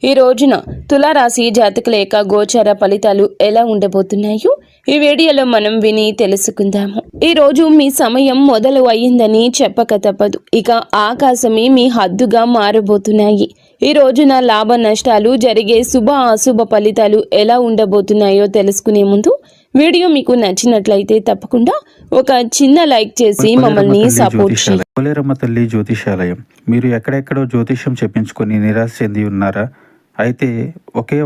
ఈ రోజున తులారాశి జాతకుల యొక్క గోచార ఫలితాలు ఎలా ఉండబోతున్నాయో ఈ వీడియోలో మనం విని తెలుసుకుందాము. ఈ రోజు మీ సమయం మొదలు అయ్యిందని చెప్పక తప్పదు. ఇక ఆకాశమే మీ హద్దుగా మారబోతున్నాయి. ఈ రోజున లాభ నష్టాలు జరిగే శుభ అశుభ ఫలితాలు ఎలా ఉండబోతున్నాయో తెలుసుకునే ముందు వీడియో మీకు నచ్చినట్లయితే తప్పకుండా ఒక చిన్న లైక్ చేసి మమ్మల్ని సపోర్ట్ చేయండి. పోలేరమ్మ తల్లి జ్యోతిషాలయం. మీరు ఎక్కడెక్కడో జ్యోతిష్యం చెప్పించుకొని నిరాశ చెంది ఉన్నారా? అయితే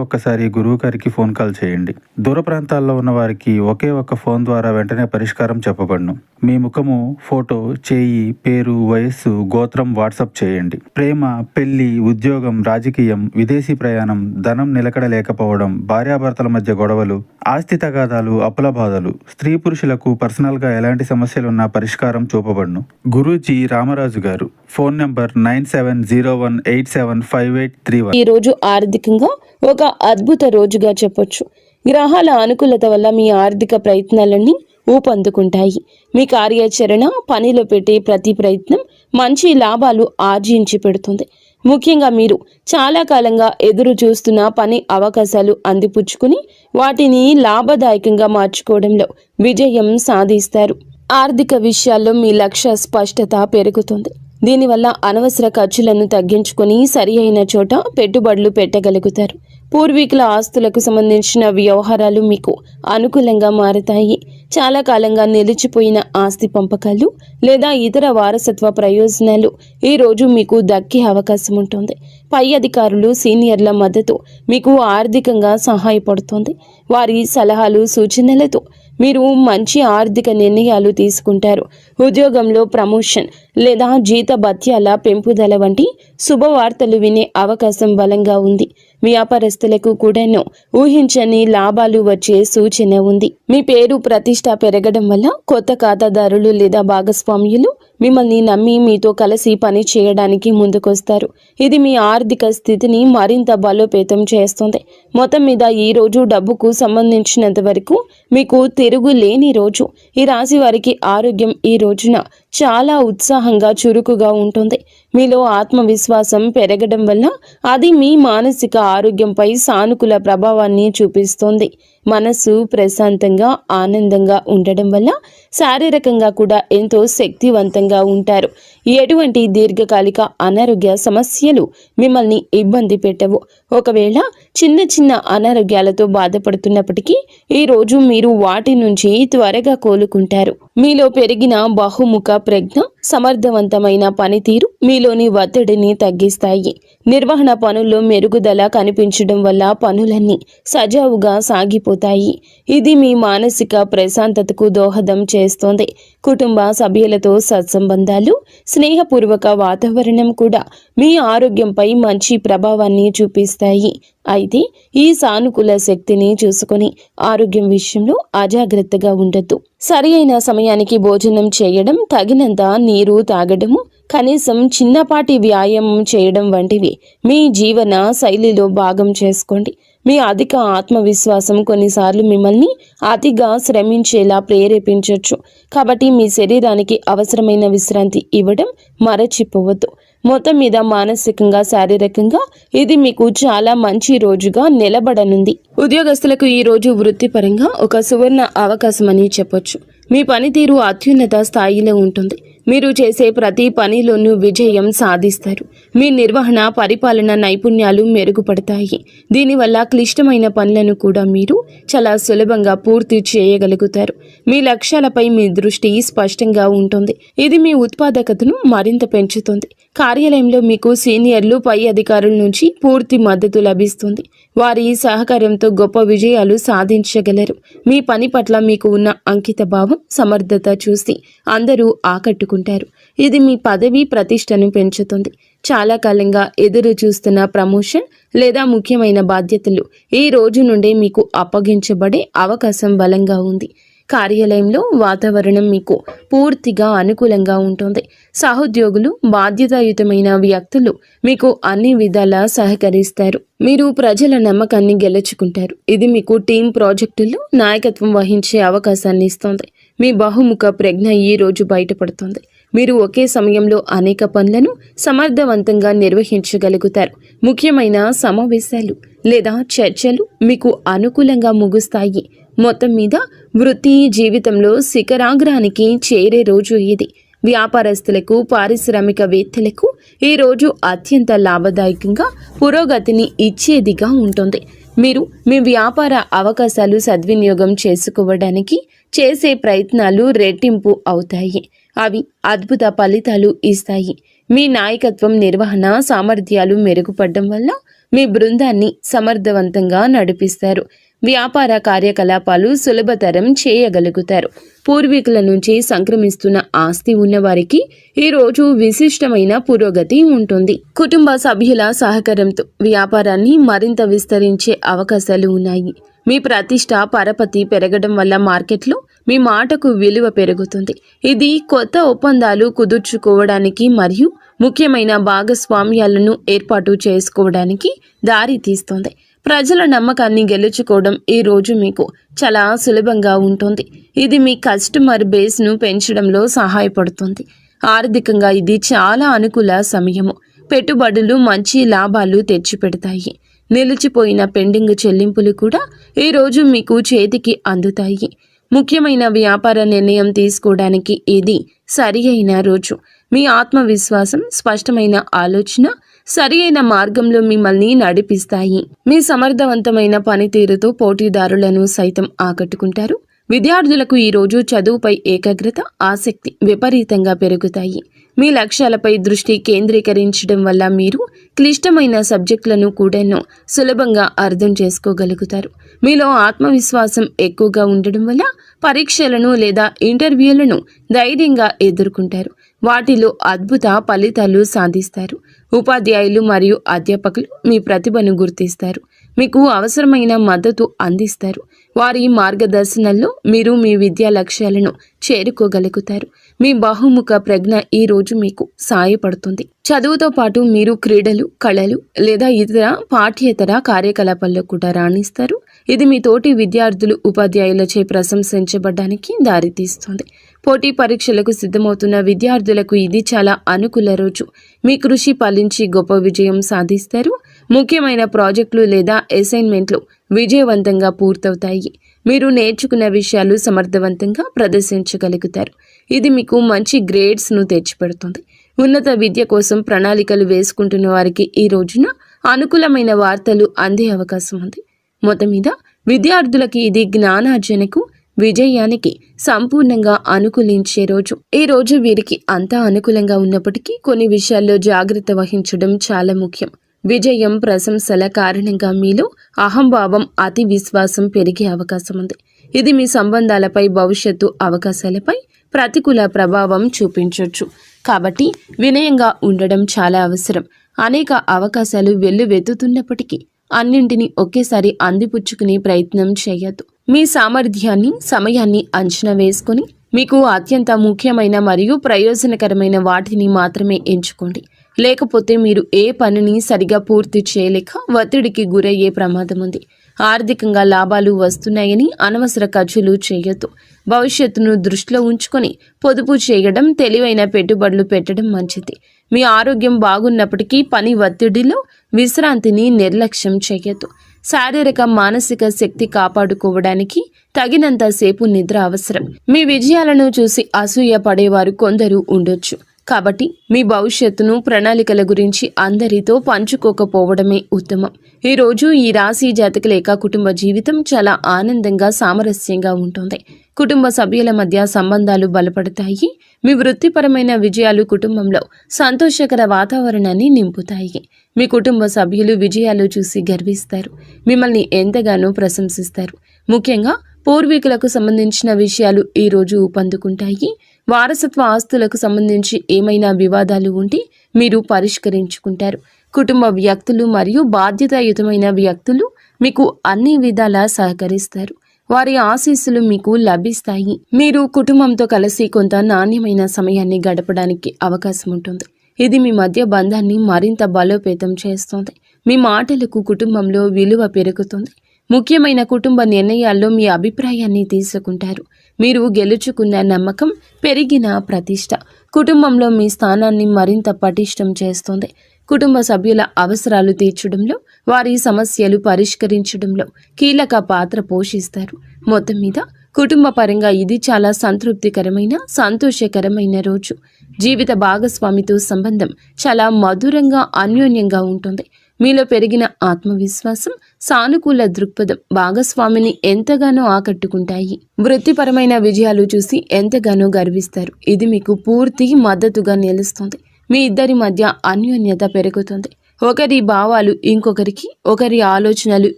ఒక్కసారి గురువు గారికి ఫోన్ కాల్ చేయండి. దూర ప్రాంతాల్లో ఉన్న వారికి ఒకే ఒక్క ఫోన్ ద్వారా వెంటనే పరిష్కారం చెప్పబడును. మీ ముఖము, ఫోటో, చేయి, పేరు, వయస్సు, గోత్రం వాట్సాప్ చేయండి. ప్రేమ, పెళ్లి, ఉద్యోగం, రాజకీయం, విదేశీ ప్రయాణం, ధనం నిలకడ లేకపోవడం, భార్యాభర్తల మధ్య గొడవలు, ఆస్తి తగాదాలు, అప్పుల బాధలు, స్త్రీ పురుషులకు పర్సనల్ గా ఎలాంటి సమస్యలున్నా పరిష్కారం చూపబడును. గురూజీ రామరాజు గారు. Phone number 9701875831. ఈ రోజు ఆర్థికంగా ఒక అద్భుత రోజుగా చెప్పొచ్చు. గ్రహాల అనుకూలత వల్ల మీ ఆర్థిక ప్రయత్నాలన్నీ ఊపందుకుంటాయి. మీ కార్యాచరణ, పనిలో పెట్టే ప్రతి ప్రయత్నం మంచి లాభాలు ఆర్జించి పెడుతుంది. ముఖ్యంగా మీరు చాలా కాలంగా ఎదురు చూస్తున్న పని అవకాశాలు అందిపుచ్చుకుని వాటిని లాభదాయకంగా మార్చుకోవడంలో విజయం సాధిస్తారు. ఆర్థిక విషయాల్లో మీ లక్ష్య స్పష్టత పెరుగుతుంది. దీనివల్ల అనవసర ఖర్చులను తగ్గించుకొని సరి అయిన చోట పెట్టుబడులు పెట్టగలుగుతారు. పూర్వీకుల ఆస్తులకు సంబంధించిన వ్యవహారాలు మీకు అనుకూలంగా మారతాయి. చాలా కాలంగా నిలిచిపోయిన ఆస్తి పంపకాలు లేదా ఇతర వారసత్వ ప్రయోజనాలు ఈ రోజు మీకు దక్కే అవకాశం ఉంటుంది. పై అధికారులు, సీనియర్ల మద్దతు మీకు ఆర్థికంగా సహాయపడుతుంది. వారి సలహాలు, సూచనలతో మీరు మంచి ఆర్థిక నిర్ణయాలు తీసుకుంటారు. ఉద్యోగంలో ప్రమోషన్ లేదా జీతభత్యాల పెంపుదల వంటి శుభవార్తలు వినే అవకాశం బలంగా ఉంది. వ్యాపారస్తులకు కూడాను ఊహించని లాభాలు వచ్చే సూచన ఉంది. మీ పేరు ప్రతిష్ట పెరగడం వల్ల కొత్త ఖాతాదారులు లేదా భాగస్వామ్యులు మిమ్మల్ని నమ్మి మీతో కలిసి పని చేయడానికి ముందుకొస్తారు. ఇది మీ ఆర్థిక స్థితిని మరింత బలోపేతం చేస్తుంది. మొత్తం మీద ఈ రోజు డబ్బుకు సంబంధించినంత వరకు మీకు తిరుగులేని రోజు. ఈ రాశి వారికి ఆరోగ్యం ఈ రోజున చాలా ఉత్సాహంగా, చురుకుగా ఉంటుంది. మీలో ఆత్మవిశ్వాసం పెరగడం వల్ల అది మీ మానసిక ఆరోగ్యంపై సానుకూల ప్రభావాన్ని చూపిస్తుంది. మనసు ప్రశాంతంగా, ఆనందంగా ఉండడం వల్ల శారీరకంగా కూడా ఎంతో శక్తివంతంగా ఉంటారు. ఎటువంటి దీర్ఘకాలిక అనారోగ్య సమస్యలు మిమ్మల్ని ఇబ్బంది పెట్టవు. ఒకవేళ చిన్న చిన్న అనారోగ్యాలతో బాధపడుతున్నప్పటికీ ఈ రోజు మీరు వాటి నుంచి త్వరగా కోలుకుంటారు. మీలో పెరిగిన బహుముఖ ప్రజ్ఞ, సమర్థవంతమైన పనితీరు మీలోని ఒత్తిడిని తగ్గిస్తాయి. నిర్వహణ పనుల్లో మెరుగుదల కనిపించడం వల్ల పనులన్నీ సజావుగా సాగిపోతాయి. ఇది మీ మానసిక ప్రశాంతతకు దోహదం చేస్తుంది. కుటుంబ సభ్యులతో సత్సంబంధాలు, స్నేహపూర్వక వాతావరణం కూడా మీ ఆరోగ్యంపై మంచి ప్రభావాన్ని చూపిస్తాయి. అయితే ఈ సానుకూల శక్తిని చూసుకొని ఆరోగ్యం విషయంలో అజాగ్రత్తగా ఉండొద్దు. సరి అయిన సమయానికి భోజనం చేయడం, తగినంత నీరు తాగడము, కనీసం చిన్నపాటి వ్యాయామం చేయడం వంటివి మీ జీవన శైలిలో భాగం చేసుకోండి. మీ అధిక ఆత్మవిశ్వాసం కొన్నిసార్లు మిమ్మల్ని అతిగా శ్రమించేలా ప్రేరేపించవచ్చు. కాబట్టి మీ శరీరానికి అవసరమైన విశ్రాంతి ఇవ్వడం మరచిపోవద్దు. మొత్తం మీద మానసికంగా, శారీరకంగా ఇది మీకు చాలా మంచి రోజుగా నిలబడనుంది. ఉద్యోగస్తులకు ఈ రోజు వృత్తిపరంగా ఒక సువర్ణ అవకాశం అని చెప్పొచ్చు. మీ పనితీరు అత్యున్నత స్థాయిలో ఉంటుంది. మీరు చేసే ప్రతి పనిలోనూ విజయం సాధిస్తారు. మీ నిర్వహణ, పరిపాలన నైపుణ్యాలు మెరుగుపడతాయి. దీనివల్ల క్లిష్టమైన పనులను కూడా మీరు చాలా సులభంగా పూర్తి చేయగలుగుతారు. మీ లక్ష్యాలపై మీ దృష్టి స్పష్టంగా ఉంటుంది. ఇది మీ ఉత్పాదకతను మరింత పెంచుతుంది. కార్యాలయంలో మీకు సీనియర్లు, పై అధికారుల నుంచి పూర్తి మద్దతు లభిస్తుంది. వారి సహకారంతో గొప్ప విజయాలు సాధించగలరు. మీ పని పట్ల మీకు ఉన్న అంకిత భావం, సమర్థత చూసి అందరూ ఆకట్టుకుంటారు. ఇది మీ పదవి ప్రతిష్టను పెంచుతుంది. చాలా కాలంగా ఎదురు చూస్తున్న ప్రమోషన్ లేదా ముఖ్యమైన బాధ్యతలు ఈ రోజు నుండే మీకు అప్పగించబడే అవకాశం బలంగా ఉంది. కార్యాలయంలో వాతావరణం మీకు పూర్తిగా అనుకూలంగా ఉంటుంది. సహోద్యోగులు, బాధ్యతాయుతమైన వ్యక్తులు మీకు అన్ని విధాలా సహకరిస్తారు. మీరు ప్రజల నమ్మకాన్ని గెలుచుకుంటారు. ఇది మీకు టీం ప్రాజెక్టుల్లో నాయకత్వం వహించే అవకాశాన్ని ఇస్తుంది. మీ బహుముఖ ప్రజ్ఞ ఈ రోజు బయటపడుతుంది. మీరు ఒకే సమయంలో అనేక పనులను సమర్థవంతంగా నిర్వహించగలుగుతారు. ముఖ్యమైన సమావేశాలు లేదా చర్చలు మీకు అనుకూలంగా ముగుస్తాయి. మొత్తం మీద వృత్తి జీవితంలో శిఖరాగ్రానికి చేరే రోజు ఇది. వ్యాపారస్తులకు, పారిశ్రామికవేత్తలకు ఈ రోజు అత్యంత లాభదాయకంగా పురోగతిని ఇచ్చేదిగా ఉంటుంది. మీరు మీ వ్యాపార అవకాశాలు సద్వినియోగం చేసుకోవడానికి చేసే ప్రయత్నాలు రెట్టింపు అవుతాయి. అవి అద్భుత ఫలితాలు ఇస్తాయి. మీ నాయకత్వం, నిర్వహణ సామర్థ్యాలు మెరుగుపడడం వల్ల మీ బృందాన్ని సమర్థవంతంగా నడిపిస్తారు. వ్యాపార కార్యకలాపాలు సులభతరం చేయగలుగుతారు. పూర్వీకుల నుంచి సంక్రమిస్తున్న ఆస్తి ఉన్నవారికి ఈ రోజు విశిష్టమైన పురోగతి ఉంటుంది. కుటుంబ సభ్యుల సహకారంతో వ్యాపారాన్ని మరింత విస్తరించే అవకాశాలు ఉన్నాయి. మీ ప్రతిష్ట, పరపతి పెరగడం వల్ల మార్కెట్లో మీ మాటకు విలువ పెరుగుతుంది. ఇది కొత్త ఒప్పందాలు కుదుర్చుకోవడానికి మరియు ముఖ్యమైన భాగస్వామ్యాలను ఏర్పాటు చేసుకోవడానికి దారి తీస్తుంది. ప్రజల నమ్మకాన్ని గెలుచుకోవడం ఈ రోజు మీకు చాలా సులభంగా ఉంటుంది. ఇది మీ కస్టమర్ బేస్ను పెంచడంలో సహాయపడుతుంది. ఆర్థికంగా ఇది చాలా అనుకూల సమయము. పెట్టుబడులు మంచి లాభాలు తెచ్చిపెడతాయి. నిలిచిపోయిన పెండింగ్ చెల్లింపులు కూడా ఈ రోజు మీకు చేతికి అందుతాయి. ముఖ్యమైన వ్యాపార నిర్ణయం తీసుకోవడానికి ఇది సరి అయిన రోజు. మీ ఆత్మవిశ్వాసం, స్పష్టమైన ఆలోచన సరి అయిన మార్గంలో మిమ్మల్ని నడిపిస్తాయి. మీ సమర్థవంతమైన పనితీరుతో పోటీదారులను సైతం ఆకట్టుకుంటారు. విద్యార్థులకు ఈ రోజు చదువుపై ఏకాగ్రత, ఆసక్తి విపరీతంగా పెరుగుతాయి. మీ లక్ష్యాలపై దృష్టి కేంద్రీకరించడం వల్ల మీరు క్లిష్టమైన సబ్జెక్టులను కూడా సులభంగా అర్థం చేసుకోగలుగుతారు. మీలో ఆత్మవిశ్వాసం ఎక్కువగా ఉండడం వల్ల పరీక్షలను లేదా ఇంటర్వ్యూలను ధైర్యంగా ఎదుర్కొంటారు. వాటిలో అద్భుత ఫలితాలు సాధిస్తారు. ఉపాధ్యాయులు మరియు అధ్యాపకులు మీ ప్రతిభను గుర్తిస్తారు. మీకు అవసరమైన మద్దతు అందిస్తారు. వారి మార్గదర్శనంలో మీరు మీ విద్యా లక్ష్యాలను చేరుకోగలుగుతారు. మీ బహుముఖ ప్రజ్ఞ ఈ రోజు మీకు సాయపడుతుంది. చదువుతో పాటు మీరు క్రీడలు, కళలు లేదా ఇతర పాఠ్యేతర కార్యకలాపాల్లో కూడా రాణిస్తారు. ఇది మీ తోటి విద్యార్థులు, ఉపాధ్యాయులచే ప్రశంసించబడడానికి దారితీస్తుంది. పోటీ పరీక్షలకు సిద్ధమవుతున్న విద్యార్థులకు ఇది చాలా అనుకూల రోజు. మీ కృషి ఫలించి గొప్ప విజయం సాధిస్తారు. ముఖ్యమైన ప్రాజెక్టులు లేదా అసైన్మెంట్లు విజయవంతంగా పూర్తవుతాయి. మీరు నేర్చుకున్న విషయాలు సమర్థవంతంగా ప్రదర్శించగలుగుతారు. ఇది మీకు మంచి గ్రేడ్స్ను తెచ్చిపెడుతుంది. ఉన్నత విద్య కోసం ప్రణాళికలు వేసుకుంటున్న వారికి ఈ రోజున అనుకూలమైన వార్తలు అందే అవకాశం ఉంది. మొత్తం మీద విద్యార్థులకి ఇది జ్ఞానార్జనకు, విజయానికి సంపూర్ణంగా అనుకూలించే రోజు. ఈ రోజు వీరికి అంతా అనుకూలంగా ఉన్నప్పటికీ కొన్ని విషయాల్లో జాగ్రత్త వహించడం చాలా ముఖ్యం. విజయం, ప్రశంసల కారణంగా మీలో అహంభావం, అతి విశ్వాసం పెరిగే అవకాశం ఉంది. ఇది మీ సంబంధాలపై, భవిష్యత్తు అవకాశాలపై ప్రతికూల ప్రభావం చూపించవచ్చు. కాబట్టి వినయంగా ఉండడం చాలా అవసరం. అనేక అవకాశాలు వెల్లువెత్తుతున్నప్పటికీ అన్నింటినీ ఒకేసారి అందిపుచ్చుకునే ప్రయత్నం చేయొద్దు. మీ సామర్థ్యాన్ని, సమయాన్ని అంచనా వేసుకొని మీకు అత్యంత ముఖ్యమైన మరియు ప్రయోజనకరమైన వాటిని మాత్రమే ఎంచుకోండి. లేకపోతే మీరు ఏ పనిని సరిగా పూర్తి చేయలేక ఒత్తిడికి గురయ్యే ప్రమాదం ఉంది. ఆర్థికంగా లాభాలు వస్తున్నాయని అనవసర ఖర్చులు చేయొద్దు. భవిష్యత్తును దృష్టిలో ఉంచుకొని పొదుపు చేయడం, తెలివైన పెట్టుబడులు పెట్టడం మంచిది. మీ ఆరోగ్యం బాగున్నప్పటికీ పని ఒత్తిడిలో విశ్రాంతిని నిర్లక్ష్యం చేయొద్దు. శారీరక, మానసిక శక్తి కాపాడుకోవడానికి తగినంత సేపు నిద్ర అవసరం. మీ విజయాలను చూసి అసూయ పడేవారు కొందరు ఉండొచ్చు. కాబట్టి మీ భవిష్యత్తును, ప్రణాళికల గురించి అందరితో పంచుకోకపోవడమే ఉత్తమం. ఈరోజు ఈ రాశి జాతకుల యొక్క కుటుంబ జీవితం చాలా ఆనందంగా, సామరస్యంగా ఉంటుంది. కుటుంబ సభ్యుల మధ్య సంబంధాలు బలపడతాయి. మీ వృత్తిపరమైన విజయాలు కుటుంబంలో సంతోషకర వాతావరణాన్ని నింపుతాయి. మీ కుటుంబ సభ్యులు విజయాలు చూసి గర్విస్తారు. మిమ్మల్ని ఎంతగానో ప్రశంసిస్తారు. ముఖ్యంగా పూర్వీకులకు సంబంధించిన విషయాలు ఈరోజు ఊపందుకుంటాయి. వారసత్వ ఆస్తులకు సంబంధించి ఏమైనా వివాదాలు ఉంటే మీరు పరిష్కరించుకుంటారు. కుటుంబ వ్యక్తులు మరియు బాధ్యతాయుతమైన వ్యక్తులు మీకు అన్ని విధాలా సహకరిస్తారు. వారి ఆశీస్సులు మీకు లభిస్తాయి. మీరు కుటుంబంతో కలిసి కొంత నాణ్యమైన సమయాన్ని గడపడానికి అవకాశం ఉంటుంది. ఇది మీ మధ్య బంధాన్ని మరింత బలోపేతం చేస్తుంది. మీ మాటలకు కుటుంబంలో విలువ పెరుగుతుంది. ముఖ్యమైన కుటుంబ నిర్ణయాల్లో మీ అభిప్రాయాన్ని తీసుకుంటారు. మీరు గెలుచుకున్న నమ్మకం, పెరిగిన ప్రతిష్ట కుటుంబంలో మీ స్థానాన్ని మరింత పటిష్టం చేస్తుంది. కుటుంబ సభ్యుల అవసరాలు తీర్చడంలో, వారి సమస్యలు పరిష్కరించడంలో కీలక పాత్ర పోషిస్తారు. మొత్తం మీద కుటుంబ పరంగా ఇది చాలా సంతృప్తికరమైన, సంతోషకరమైన రోజు. జీవిత భాగస్వామితో సంబంధం చాలా మధురంగా, అన్యోన్యంగా ఉంటుంది. మీలో పెరిగిన ఆత్మవిశ్వాసం, సానుకూల దృక్పథం భాగస్వామిని ఎంతగానో ఆకట్టుకుంటాయి. వృత్తిపరమైన విజయాలు చూసి ఎంతగానో గర్విస్తారు. ఇది మీకు పూర్తి మద్దతుగా నిలుస్తుంది. మీ ఇద్దరి మధ్య అన్యోన్యత పెరుగుతుంది. ఒకరి భావాలు ఇంకొకరికి, ఒకరి ఆలోచనలు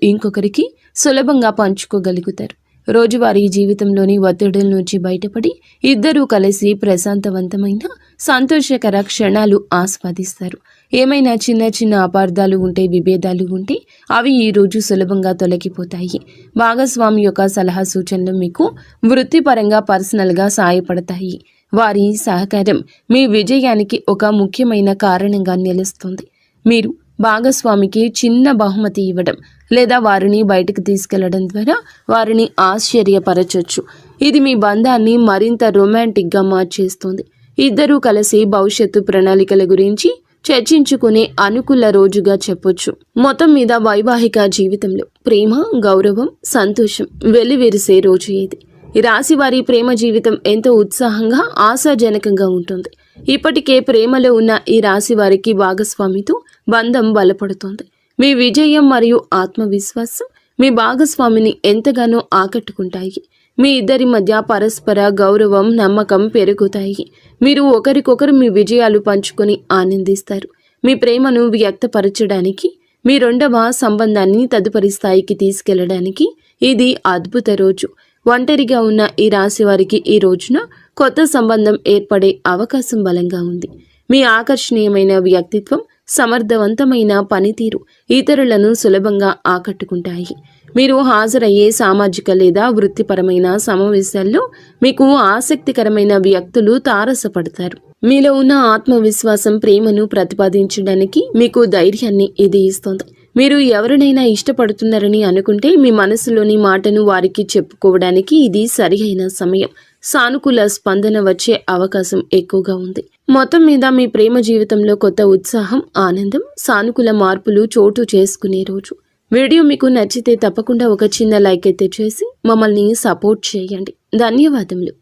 ఇంకొకరికి సులభంగా పంచుకోగలుగుతారు. రోజువారీ జీవితంలోని ఒత్తిడుల నుంచి బయటపడి ఇద్దరూ కలిసి ప్రశాంతవంతమైన, సంతోషకర క్షణాలు ఆస్వాదిస్తారు. ఏమైనా చిన్న చిన్న అపార్థాలు ఉంటే, విభేదాలు ఉంటే అవి ఈ రోజు సులభంగా తొలగిపోతాయి. భాగస్వామి యొక్క సలహా సూచనలు మీకు వృత్తిపరంగా, పర్సనల్గా సాయపడతాయి. వారి సహకారం మీ విజయానికి ఒక ముఖ్యమైన కారణంగా నిలుస్తుంది. మీరు భాగస్వామికి చిన్న బహుమతి ఇవ్వడం లేదా వారిని బయటకు తీసుకెళ్లడం ద్వారా వారిని ఆశ్చర్యపరచొచ్చు. ఇది మీ బంధాన్ని మరింత రొమాంటిక్గా మార్చేస్తుంది. ఇద్దరూ కలిసి భవిష్యత్తు ప్రణాళికల గురించి చర్చించుకునే అనుకూల రోజుగా చెప్పొచ్చు. మొత్తం మీద వైవాహిక జీవితంలో ప్రేమ, గౌరవం, సంతోషం వెల్లివిరిసే రోజు ఇది. ఈ రాశి వారి ప్రేమ జీవితం ఎంతో ఉత్సాహంగా, ఆశాజనకంగా ఉంటుంది. ఇప్పటికే ప్రేమలో ఉన్న ఈ రాశి వారికి భాగస్వామితో బంధం బలపడుతోంది. మీ విజయం మరియు ఆత్మవిశ్వాసం మీ భాగస్వామిని ఎంతగానో ఆకట్టుకుంటాయి. మీ ఇద్దరి మధ్య పరస్పర గౌరవం, నమ్మకం పెరుగుతాయి. మీరు ఒకరికొకరు మీ విజయాలు పంచుకొని ఆనందిస్తారు. మీ ప్రేమను వ్యక్తపరచడానికి, మీ రెండవ సంబంధాన్ని తదుపరి స్థాయికి తీసుకెళ్లడానికి ఇది అద్భుత రోజు. ఒంటరిగా ఉన్న ఈ రాశి వారికి ఈ రోజున కొత్త సంబంధం ఏర్పడే అవకాశం బలంగా ఉంది. మీ ఆకర్షణీయమైన వ్యక్తిత్వం, సమర్థవంతమైన పనితీరు ఇతరులను సులభంగా ఆకట్టుకుంటాయి. మీరు హాజరయ్యే సామాజిక లేదా వృత్తిపరమైన సమావేశాల్లో మీకు ఆసక్తికరమైన వ్యక్తులు తారసపడతారు. మీలో ఉన్న ఆత్మవిశ్వాసం, ప్రేమను ప్రతిపాదించడానికి మీకు ధైర్యాన్ని ఇది ఇస్తుంది. మీరు ఎవరినైనా ఇష్టపడుతున్నారని అనుకుంటే మీ మనసులోని మాటను వారికి చెప్పుకోవడానికి ఇది సరియైన సమయం. సానుకూల స్పందన వచ్చే అవకాశం ఎక్కువగా ఉంది. మొత్తం మీద మీ ప్రేమ జీవితంలో కొత్త ఉత్సాహం, ఆనందం, సానుకూల మార్పులు చోటు చేసుకునే రోజు. వీడియో మీకు నచ్చితే తప్పకుండా ఒక చిన్న లైక్ అయితే చేసి మమ్మల్ని సపోర్ట్ చేయండి. ధన్యవాదములు.